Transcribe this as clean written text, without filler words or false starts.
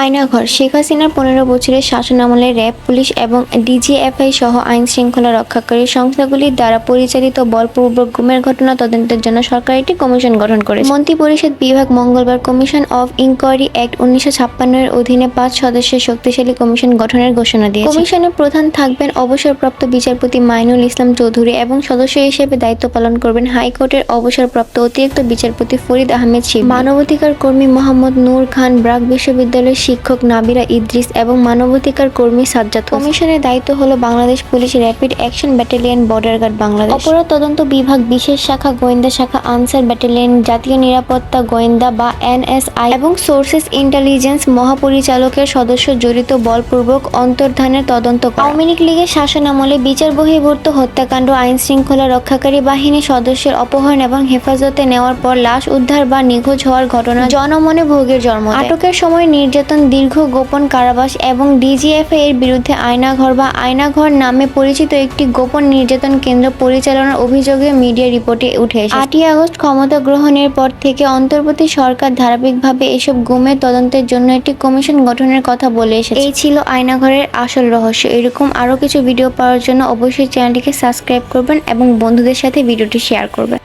আয়নাঘর শেখ হাসিনার 15 বছরের শাসনামলে র্যাব, পুলিশ এবং ডিজিএফআই সহ আইন শৃঙ্খলা রক্ষাকারী সংস্থাগুলির দ্বারা পরিচালিত বলপূর্বক গুমের ঘটনা তদন্তের জন্য সরকার একটি কমিশন গঠন করেছে। মন্ত্রিপরিষদ বিভাগ মঙ্গলবার কমিশন অফ ইনকোয়ারি অ্যাক্ট 1956 এর অধীনে 5 সদস্যের শক্তিশালী কমিশন গঠনের ঘোষণা দিয়েছে। কমিশনের প্রধান থাকবেন অবসরপ্রাপ্ত বিচারপতি মাইনুল ইসলাম চৌধুরী এবং সদস্য হিসেবে দায়িত্ব পালন করবেন হাইকোর্টের অবসরপ্রাপ্ত অতিরিক্ত বিচারপতি ফরিদ আহমেদ শিবলী, মানবাধিকার কর্মী মোহাম্মদ নূর খান, ব্রাক বিশ্ববিদ্যালয়ের শিক্ষক নাবিরা ইদ্রিস এবং মানবাধিকার কর্মী সাজ্জাদ। কমিশনের দায়িত্ব হলো Bangladesh police rapid action battalion, border guard Bangladesh, অপরাধ তদন্ত বিভাগ, বিশেষ শাখা, গোয়েন্দা শাখা, আনসার ব্যাটালিয়ন, জাতীয় নিরাপত্তা গোয়েন্দা বা এনএসআই এবং সোর্সেস ইন্টেলিজেন্স মহাপরিচালকের সদস্য জড়িত বলপূর্বক অন্তর্ধানের তদন্ত করা। আওয়ামী লীগের শাসনামলে বিচার বহির্ভূত হত্যাকাণ্ড, আইন শৃঙ্খলা রক্ষাকারী বাহিনী সদস্যের অপহরণ এবং হেফাজতে নেওয়ার পর লাশ উদ্ধার বা নিখোঁজ হওয়ার ঘটনা জনমনে ভোগের জন্ম দেয়। আটকের সময় নির্যাতন, দীর্ঘ গোপন কারাবাস এবং ডিজিএফআই এর বিরুদ্ধে আয়নাঘর বা আয়নাঘর নামে পরিচিত একটি গোপন নির্যাতন কেন্দ্র পরিচালনার অভিযোগে মিডিয়া রিপোর্টে উঠে এসেছে। 8ই আগস্ট ক্ষমতা গ্রহণের পর থেকে অন্তর্বর্তী সরকার ধারাবাহিকভাবে এসব গুমের তদন্তের জন্য একটি কমিশন গঠনের কথা বলে এসেছে। এই ছিল আয়নাঘরের আসল রহস্য। এরকম আরও কিছু ভিডিও পাওয়ার জন্য অবশ্যই চ্যানেলটিকে সাবস্ক্রাইব করবেন এবং বন্ধুদের সাথে ভিডিওটি শেয়ার করবেন।